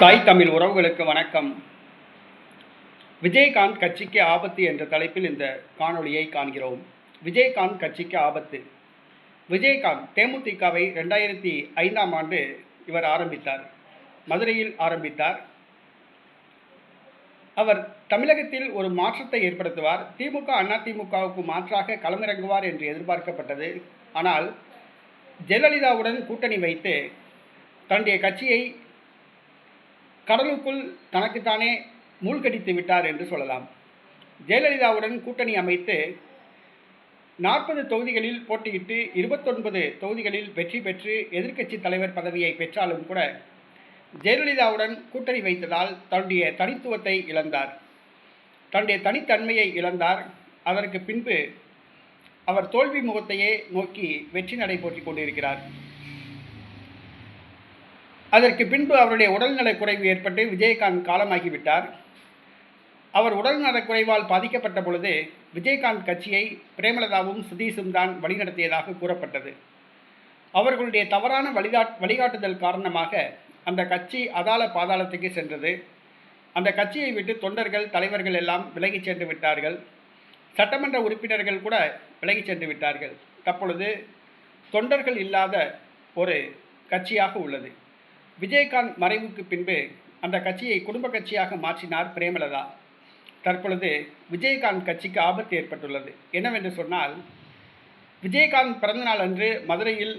தாய் தமிழ் உறவுகளுக்கு வணக்கம். விஜயகாந்த் கட்சிக்கு ஆபத்து என்ற தலைப்பில் இந்த காணொளியை காண்கிறோம். விஜயகாந்த் கட்சிக்கு ஆபத்து. விஜயகாந்த் தேமுதிகவை 2005ஆம் ஆண்டு இவர் ஆரம்பித்தார். மதுரையில் ஆரம்பித்தார். அவர் தமிழகத்தில் ஒரு மாற்றத்தை ஏற்படுத்துவார். திமுக அதிமுகவுக்கு மாற்றாக களமிறங்குவார் என்று எதிர்பார்க்கப்பட்டது. ஆனால் ஜெயலலிதாவுடன் கூட்டணி வைத்து தன்னுடைய கட்சியை கடலுக்குள் தனக்குத்தானே மூழ்கடித்து விட்டார் என்று சொல்லலாம். ஜெயலலிதாவுடன் கூட்டணி அமைத்து 40 தொகுதிகளில் போட்டியிட்டு 29 தொகுதிகளில் வெற்றி பெற்று எதிர்க்கட்சி தலைவர் பதவியை பெற்றாலும் கூட ஜெயலலிதாவுடன் கூட்டணி வைத்ததால் தன்னுடைய தனித்துவத்தை இழந்தார், தன்னுடைய தனித்தன்மையை இழந்தார். அதற்கு பின்பு அவர் தோல்வி முகத்தையே நோக்கி வெற்றி நடை போற்றிக் கொண்டிருக்கிறார். அதற்கு பின்பு அவருடைய உடல்நலக் குறைவு ஏற்பட்டு விஜயகாந்த் காலமாகிவிட்டார். அவர் உடல்நலக் குறைவால் பாதிக்கப்பட்ட பொழுது விஜயகாந்த் கட்சியை பிரேமலதாவும் சுதீஷும் தான் வழிநடத்தியதாக கூறப்பட்டது. அவர்களுடைய தவறான வழிகாட்டுதல் காரணமாக அந்த கட்சி அதாள பாதாளத்துக்கு சென்றது. அந்த கட்சியை விட்டு தொண்டர்கள் தலைவர்கள் எல்லாம் விலகி சென்று விட்டார்கள். சட்டமன்ற உறுப்பினர்கள் கூட விலகி சென்று விட்டார்கள். தற்பொழுது தொண்டர்கள் இல்லாத ஒரு கட்சியாக உள்ளது. விஜயகாந்த் மறைவுக்கு பின்பு அந்த கட்சியை குடும்ப கட்சியாக மாற்றினார் பிரேமலதா. தற்பொழுது விஜயகாந்த் கட்சிக்கு ஆபத்து ஏற்பட்டுள்ளது. என்னவென்று சொன்னால், விஜயகாந்த் பிறந்தநாள் அன்று மதுரையில்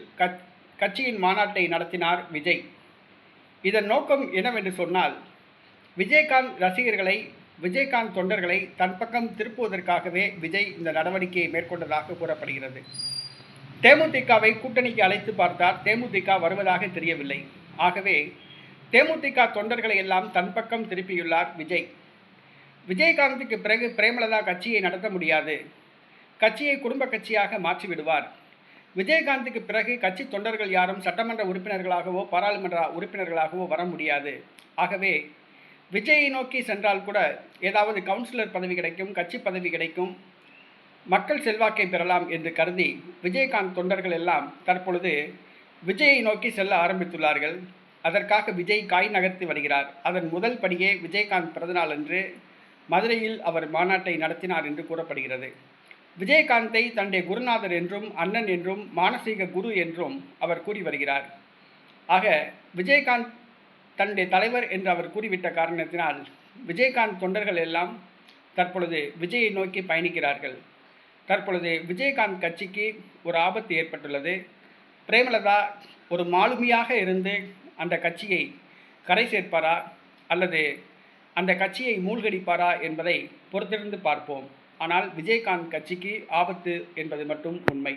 கட்சியின் மாநாட்டை நடத்தினார் விஜய். இதன் நோக்கம் என்னவென்று சொன்னால், விஜயகாந்த் ரசிகர்களை, விஜயகாந்த் தொண்டர்களை தன் பக்கம் திருப்புவதற்காகவே விஜய் இந்த நடவடிக்கையை மேற்கொண்டதாக கூறப்படுகிறது. தேமுதிகவை கூட்டணிக்கு அழைத்து பார்த்தார். தேமுதிக வருவதாக தெரியவில்லை. ஆகவே தேமுதிக தொண்டர்களை எல்லாம் தன் பக்கம் திருப்பியுள்ளார் விஜய். விஜயகாந்துக்கு பிறகு பிரேமலதா கட்சியை நடத்த முடியாது, கட்சியை குடும்ப கட்சியாக மாற்றிவிடுவார். விஜயகாந்துக்கு பிறகு கட்சி தொண்டர்கள் யாரும் சட்டமன்ற உறுப்பினர்களாகவோ பாராளுமன்ற உறுப்பினர்களாகவோ வர முடியாது. ஆகவே விஜயை நோக்கி சென்றால் கூட ஏதாவது கவுன்சிலர் பதவி கிடைக்கும், கட்சி பதவி கிடைக்கும், மக்கள் செல்வாக்கை பெறலாம் என்று கருதி விஜயகாந்த் தொண்டர்கள் எல்லாம் தற்பொழுது விஜயை நோக்கி செல்ல ஆரம்பித்துள்ளார்கள். அதற்காக விஜய் காய் நகர்த்தி வருகிறார். அதன் முதல் படியே விஜயகாந்த் பிறந்தநாள் அன்று மதுரையில் அவர் மாநாட்டை நடத்தினார் என்று கூறப்படுகிறது. விஜயகாந்தை தன்னுடைய குருநாதர் என்றும் அண்ணன் என்றும் மானசீக குரு என்றும் அவர் கூறி வருகிறார். ஆக விஜயகாந்த் தன்னுடைய தலைவர் என்று அவர் கூறிவிட்ட காரணத்தினால் விஜயகாந்த் தொண்டர்கள் எல்லாம் தற்பொழுது விஜயை நோக்கி பயணிக்கிறார்கள். தற்பொழுது விஜயகாந்த் கட்சிக்கு ஒரு ஆபத்து ஏற்பட்டுள்ளது. பிரேமலதா ஒரு மாலுமியாக இருந்து அந்த கட்சியை கரை சேர்ப்பாரா அல்லது அந்த கட்சியை மூழ்கடிப்பாரா என்பதை பொறுத்திருந்து பார்ப்போம். ஆனால் விஜயகாந்த் கட்சிக்கு ஆபத்து என்பது மட்டும் உண்மை.